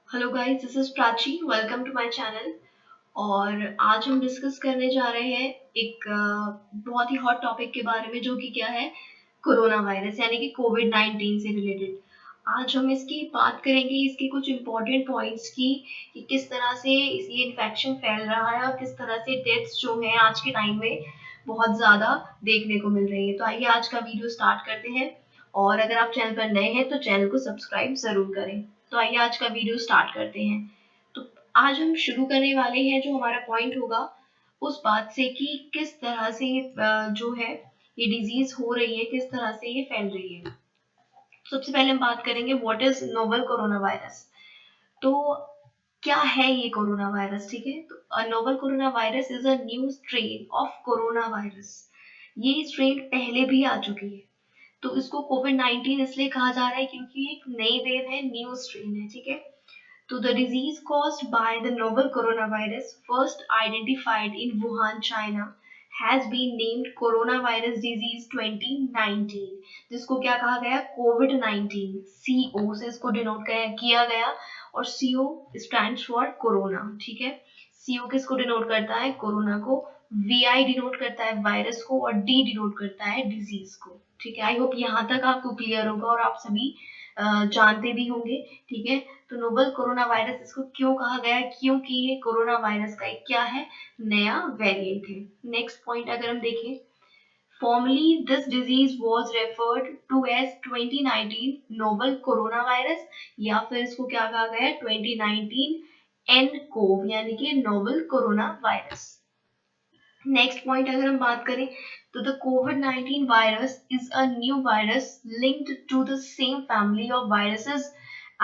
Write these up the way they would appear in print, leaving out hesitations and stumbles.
Hello guys, this is Prachi. Welcome to my channel. और आज हम डिस्कस करने जा रहे हैं एक बहुत ही हॉट टॉपिक के बारे में, जो कि क्या है, कोरोना वायरस यानी कि कोविड 19 से रिलेटेड। आज हम इसकी बात करेंगे, इसके कुछ इम्पोर्टेंट पॉइंट्स की, कि किस तरह से ये इन्फेक्शन फैल रहा है और किस तरह से डेथ्स जो हैं आज के टाइम में बहुत ज़्यादा देखने को मिल रही है। तो आइए आज का वीडियो स्टार्ट करते हैं। और अगर आप चैनल पर नए हैं तो चैनल को सब्सक्राइब ज़रूर करें। तो आइए आज का वीडियो स्टार्ट करते हैं। तो आज हम शुरू करने वाले हैं, जो हमारा पॉइंट होगा उस बात से कि किस तरह से जो है ये डिजीज हो रही है, किस तरह से ये फैल रही है। सबसे पहले हम बात करेंगे what is novel corona virus. तो क्या है ये कोरोना वायरस, ठीक है। तो novel corona virus is a new strain of corona virus. ये स्ट्रेन पहले भी आ चुकी है। तो इसको कोविड 19 इसलिए कहा जा रहा है क्योंकि एक नई वेव है, न्यू स्ट्रेन है, ठीक है। So the disease caused by the novel coronavirus, first identified in Wuhan, China, has been named coronavirus disease 2019, जिसको क्या कहा गया, कोविड 19। CO से इसको डिनोट किया गया, और CO स्टैंड्स फॉर कोरोना, ठीक है। CO किसको डिनोट करता है, कोरोना को। VI डिनोट करता है वायरस को, और D डिनोट करता है डिजीज को, ठीक है। आई होप यहाँ तक आपको क्लियर होगा और आप सभी जानते भी होंगे, ठीक है। तो नोवल कोरोना वायरस इसको क्यों कहा गया, क्योंकि ये कोरोना वायरस का एक क्या है, नया वेरिएंट है। नेक्स्ट पॉइंट अगर हम देखें, formally this disease was referred to as 2019 novel corona virus, या फिर इसको क्या कहा गया, 2019 एनकोव यानी कि novel corona virus. Next point अगर हम बात करें, तो the covid 19 virus is a new virus linked to the same family of viruses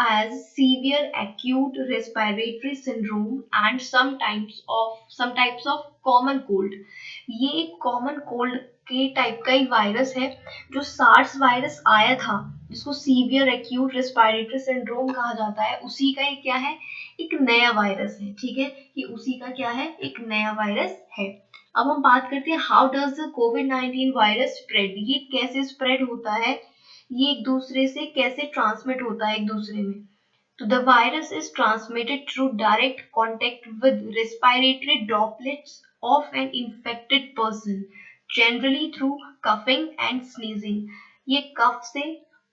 as severe acute respiratory syndrome and some types of common cold। ये एक common cold के type का ही virus है। जो सार्स वायरस आया था, जिसको severe acute respiratory syndrome कहा जाता है, उसी का ये क्या है, एक नया वायरस है, ठीक है। ये उसी का क्या है, एक नया वायरस है। अब हम बात करते हैं, how does the covid 19 virus spread. ये कैसे स्प्रेड होता है, ये एक दूसरे से कैसे ट्रांसमिट होता है एक दूसरे में। तो the virus is transmitted through direct contact with respiratory droplets of an infected person, generally through coughing and sneezing. ये कफ से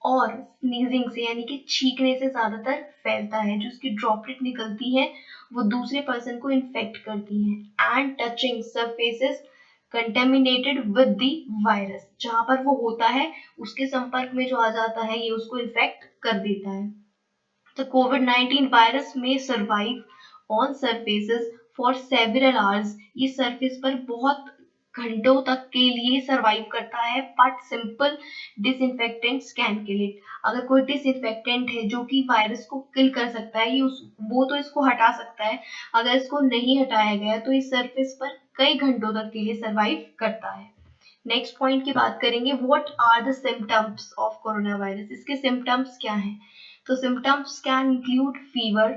और स्नीजिंग से यानी कि छींकने से ज्यादातर फैलता है। जो उसकी ड्रॉपलेट निकलती है वो दूसरे पर्सन को इन्फेक्ट करती है। And touching surfaces contaminated with the virus, जहां पर वो होता है उसके संपर्क में जो आ जाता है, ये उसको इन्फेक्ट कर देता है। The COVID-19 virus may survive on surfaces for several hours। ये सरफेस पर बहुत घंटों तक के लिए सरवाइव करता है, but simple disinfectants can kill it. अगर कोई डिसइंफेक्टेंट है जो कि वायरस को किल कर सकता है, ये वो तो इसको हटा सकता है। अगर इसको नहीं हटाया गया तो इस सरफेस पर कई घंटों तक के लिए सरवाइव करता है। नेक्स्ट पॉइंट की बात करेंगे, what are the symptoms of corona virus. इसके सिम्टम्स क्या हैं। तो symptoms can include fever,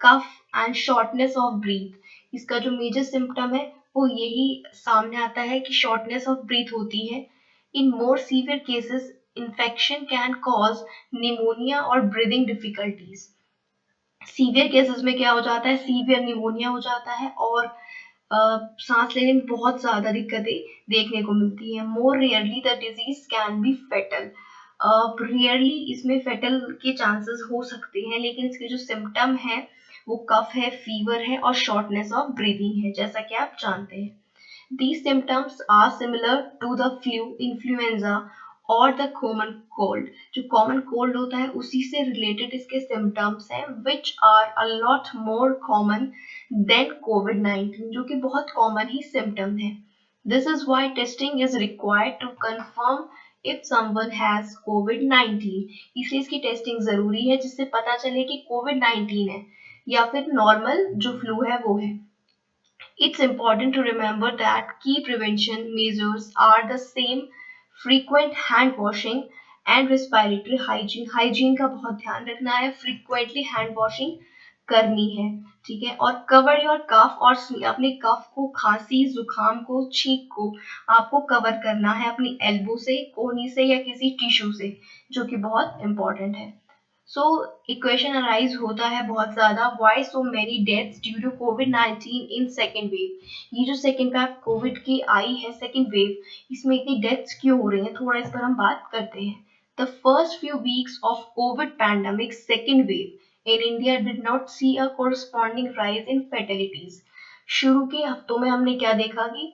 cough and shortness of breath. इसका जो मेजर सिम्टम है वो यही सामने आता है कि शॉर्टनेस ऑफ ब्रीथ होती है। In more severe cases infection can cause pneumonia और ब्रीदिंग डिफिकल्टीज। सीवियर केसेस में क्या हो जाता है, सीवियर निमोनिया हो जाता है, और सांस लेने में बहुत ज्यादा दिक्कतें देखने को मिलती है। More rarely the disease can be fatal. Rarely इसमें फेटल के चांसेस हो सकते हैं, लेकिन इसके जो सिम्टम है वो कफ है, फीवर है और शॉर्टनेस ऑफ ब्रीदिंग है, जैसा कि आप जानते हैं। These symptoms are similar to the flu, influenza और the common cold। जो common cold होता है उसी से related इसके symptoms हैं, which are a lot more common than COVID-19, जो कि बहुत common ही symptom है। This is why testing is required to confirm if someone has COVID-19। इसलिए इसकी टेस्टिंग जरूरी है, जिससे पता चले कि COVID-19 है या फिर नॉर्मल जो फ्लू है वो है। It's important to remember that key prevention measures are the same: frequent hand washing and respiratory hygiene। Hygiene का बहुत ध्यान रखना है, frequently hand washing करनी है, ठीक है। और cover your cough, और अपने कफ को, खांसी जुकाम को, छींक को आपको कवर करना है अपनी एल्बो से, कोहनी से या किसी टिश्यू से, जो कि बहुत इंपॉर्टेंट है। सो इक्वेशन अराइज होता है बहुत ज्यादा, why so many deaths due to कोविड-19 इन सेकेंड वेव। ये जो सेकेंड वेव कोविड की आई है, सेकेंड वेव, इसमें इतनी डेथ्स क्यों हो रही हैं, थोड़ा इस पर हम बात करते हैं। The first few weeks of Covid pandemic second wave in India did not see a corresponding rise in fatalities. शुरू के हफ्तों में हमने क्या देखा कि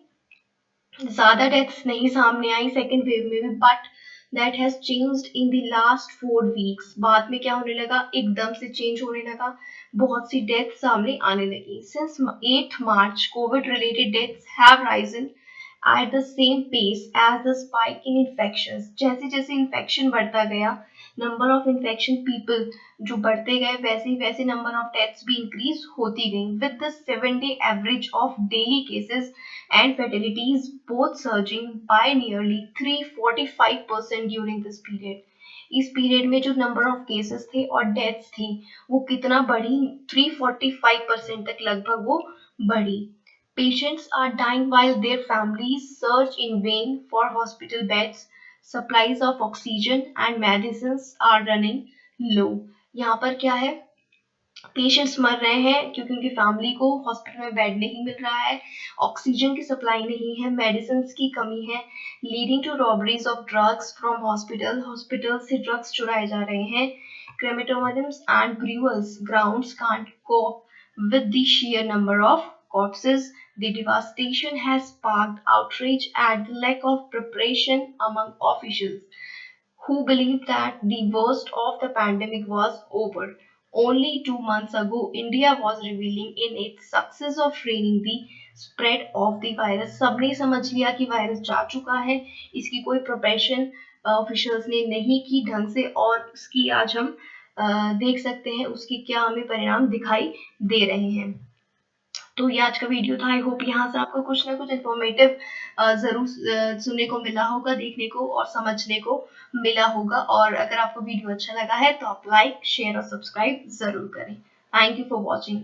ज्यादा डेथ्स नहीं सामने आई सेकेंड वेव में भी, but that has changed in the last 4 weeks. बाद में क्या होने लगा, एकदम से चेंज होने लगा, बहुत सी डेथ सामने आने लगी। Since 8 March Covid related deaths have Ryzen at the same pace as the spike in infections। जैसे जैसे इन्फेक्शन बढ़ता गया, नंबर ऑफ इन्फेक्शन पीपल जो बढ़ते गए, वैसे वैसे नंबर ऑफ डेथ्स भी इंक्रीज होती गई, with the 7-day average of daily cases and fertilities both surging by nearly 345% during this period. इस पीरियड में जो नंबर ऑफ केसेस थे और डेथ्स थी वो कितना बढ़ी, 345% तक लगभग वो बढ़ी। Patients are dying while their families search in vain for hospital beds. Supplies of oxygen and medicines are running low। यहाँ पर क्या है, पेशेंट्स मर रहे हैं क्योंकि उनकी फैमिली को हॉस्पिटल में बेड नहीं मिल रहा है, ऑक्सीजन की सप्लाई नहीं है, मेडिसिन की कमी है, leading to robberies of drugs from hospital. Hospital से ड्रग्स चुराए जा रहे हैं। Crematoriums and burials grounds can't cope with the sheer number of corpses। The devastation has sparked outrage at the lack of preparation among officials who believed that the worst of the pandemic was over। Only 2 months ago, India was revealing in its success of reining the spread of the virus। सबने समझ लिया कि virus जा चुका है, इसकी कोई preparation officials ने नहीं की ढंग से, और उसकी आज हम देख सकते हैं उसके क्या हमें परिणाम दिखाई दे रहे हैं। तो ये आज का वीडियो था। आई होप यहाँ से आपको कुछ ना कुछ इन्फॉर्मेटिव जरूर सुनने को मिला होगा, देखने को और समझने को मिला होगा। और अगर आपको वीडियो अच्छा लगा है तो आप लाइक, शेयर और सब्सक्राइब जरूर करें। Thank you for watching.